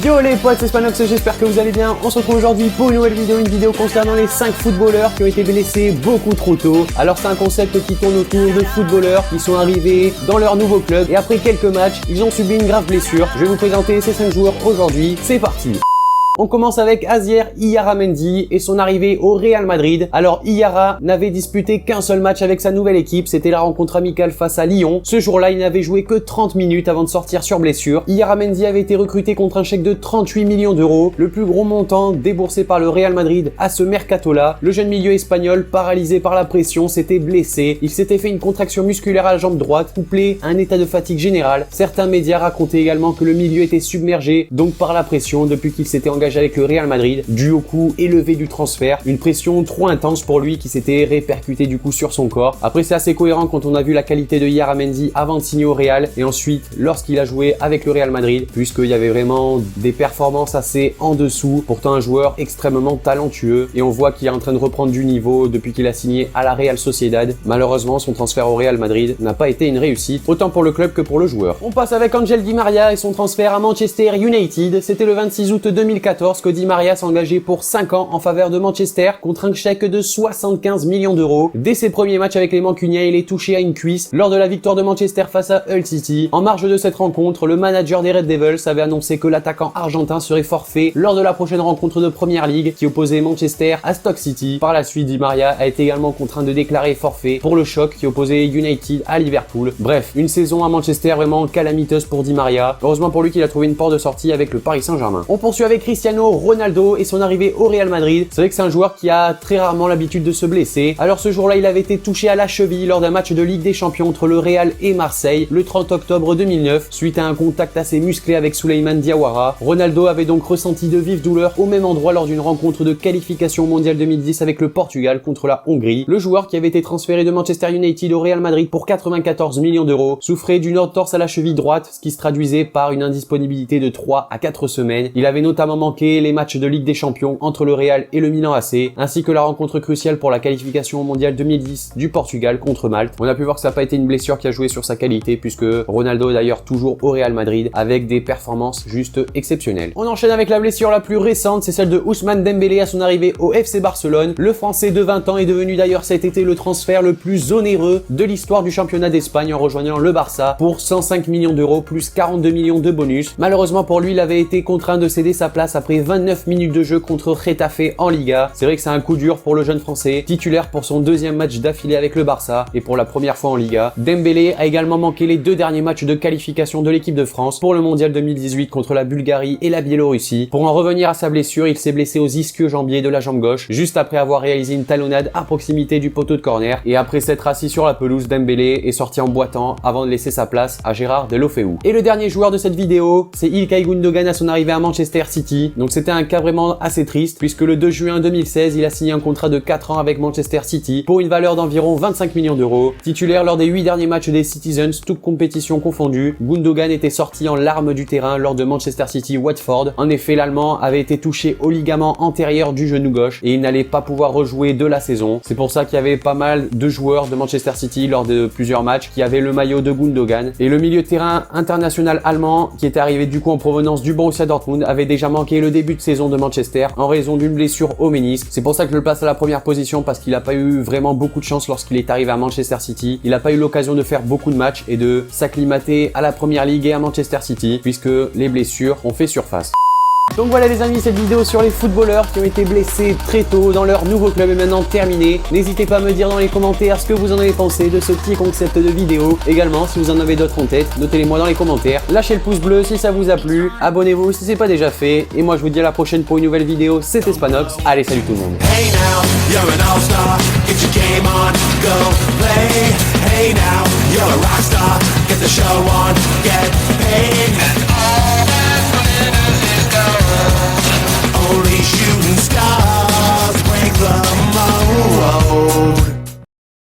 Yo les potes, c'est Spanox, j'espère que vous allez bien. On se retrouve aujourd'hui pour une nouvelle vidéo concernant les 5 footballeurs qui ont été blessés beaucoup trop tôt. Alors c'est un concept qui tourne autour de footballeurs qui sont arrivés dans leur nouveau club et après quelques matchs, ils ont subi une grave blessure. Je vais vous présenter ces 5 joueurs aujourd'hui, c'est parti. On commence avec Asier Iarramendi et son arrivée au Real Madrid. Alors Iarra n'avait disputé qu'un seul match avec sa nouvelle équipe, c'était la rencontre amicale face à Lyon. Ce jour-là, il n'avait joué que 30 minutes avant de sortir sur blessure. Iarramendi avait été recruté contre un chèque de 38 millions d'euros, le plus gros montant déboursé par le Real Madrid à ce mercato-là. Le jeune milieu espagnol, paralysé par la pression, s'était blessé. Il s'était fait une contraction musculaire à la jambe droite, couplée à un état de fatigue générale. Certains médias racontaient également que le milieu était submergé, donc par la pression, depuis qu'il s'était engagé avec le Real Madrid, dû au coût élevé du transfert, une pression trop intense pour lui qui s'était répercutée du coup sur son corps. Après c'est assez cohérent quand on a vu la qualité de Iarramendi avant de signer au Real et ensuite lorsqu'il a joué avec le Real Madrid, puisqu'il y avait vraiment des performances assez en dessous, pourtant un joueur extrêmement talentueux et on voit qu'il est en train de reprendre du niveau depuis qu'il a signé à la Real Sociedad. Malheureusement son transfert au Real Madrid n'a pas été une réussite, autant pour le club que pour le joueur. On passe avec Angel Di Maria et son transfert à Manchester United. C'était le 26 août 2014 que Di Maria s'est engagé pour 5 ans en faveur de Manchester contre un chèque de 75 millions d'euros. Dès ses premiers matchs avec les Mancuniens, il est touché à une cuisse lors de la victoire de Manchester face à Hull City. En marge de cette rencontre, le manager des Red Devils avait annoncé que l'attaquant argentin serait forfait lors de la prochaine rencontre de Premier League qui opposait Manchester à Stoke City. Par la suite, Di Maria a été également contraint de déclarer forfait pour le choc qui opposait United à Liverpool. Bref, une saison à Manchester vraiment calamiteuse pour Di Maria. Heureusement pour lui qu'il a trouvé une porte de sortie avec le Paris Saint-Germain. On poursuit avec Cristiano Ronaldo et son arrivée au Real Madrid. C'est vrai que c'est un joueur qui a très rarement l'habitude de se blesser. Alors ce jour-là, il avait été touché à la cheville lors d'un match de Ligue des Champions entre le Real et Marseille le 30 octobre 2009 suite à un contact assez musclé avec Souleymane Diawara. Ronaldo avait donc ressenti de vives douleurs au même endroit lors d'une rencontre de qualification mondiale 2010 avec le Portugal contre la Hongrie. Le joueur qui avait été transféré de Manchester United au Real Madrid pour 94 millions d'euros souffrait d'une entorse à la cheville droite, ce qui se traduisait par une indisponibilité de 3 à 4 semaines. Il avait notamment manqué les matchs de Ligue des Champions entre le Real et le Milan AC, ainsi que la rencontre cruciale pour la qualification au mondial 2010 du Portugal contre Malte. On a pu voir que ça n'a pas été une blessure qui a joué sur sa qualité, puisque Ronaldo est d'ailleurs toujours au Real Madrid avec des performances juste exceptionnelles. On enchaîne avec la blessure la plus récente, c'est celle de Ousmane Dembélé à son arrivée au FC Barcelone. Le Français de 20 ans est devenu d'ailleurs cet été le transfert le plus onéreux de l'histoire du championnat d'Espagne en rejoignant le Barça pour 105 millions d'euros plus 42 millions de bonus. Malheureusement pour lui, il avait été contraint de céder sa place après 29 minutes de jeu contre Getafe en Liga. C'est vrai que c'est un coup dur pour le jeune français, titulaire pour son deuxième match d'affilée avec le Barça et pour la première fois en Liga. Dembélé a également manqué les 2 derniers matchs de qualification de l'équipe de France pour le mondial 2018 contre la Bulgarie et la Biélorussie. Pour en revenir à sa blessure, il s'est blessé aux ischio-jambiers de la jambe gauche juste après avoir réalisé une talonnade à proximité du poteau de corner et après s'être assis sur la pelouse, Dembélé est sorti en boitant avant de laisser sa place à Gérard Deulofeu. Et le dernier joueur de cette vidéo, c'est Ilkay Gundogan à son arrivée à Manchester City. Donc c'était un cas vraiment assez triste puisque le 2 juin 2016, il a signé un contrat de 4 ans avec Manchester City pour une valeur d'environ 25 millions d'euros. Titulaire lors des 8 derniers matchs des Citizens, toutes compétitions confondues, Gundogan était sorti en larmes du terrain lors de Manchester City-Watford. En effet, l'Allemand avait été touché au ligament antérieur du genou gauche et il n'allait pas pouvoir rejouer de la saison. C'est pour ça qu'il y avait pas mal de joueurs de Manchester City lors de plusieurs matchs qui avaient le maillot de Gundogan. Et le milieu de terrain international allemand qui était arrivé du coup en provenance du Borussia Dortmund avait déjà manqué le début de saison de Manchester en raison d'une blessure au ménisque. C'est pour ça que je le place à la première position parce qu'il n'a pas eu vraiment beaucoup de chance lorsqu'il est arrivé à Manchester City. Il n'a pas eu l'occasion de faire beaucoup de matchs et de s'acclimater à la Premier League et à Manchester City puisque les blessures ont fait surface. Donc voilà les amis, cette vidéo sur les footballeurs qui ont été blessés très tôt dans leur nouveau club est maintenant terminée. N'hésitez pas à me dire dans les commentaires ce que vous en avez pensé de ce petit concept de vidéo. Également, si vous en avez d'autres en tête, notez-les moi dans les commentaires. Lâchez le pouce bleu si ça vous a plu, abonnez-vous si c'est pas déjà fait. Et moi je vous dis à la prochaine pour une nouvelle vidéo, c'était Spanox. Allez, salut tout le monde. Hey now, you're an all-star, get your game on, go play. Hey now, you're a rock star, get the show on, get paid.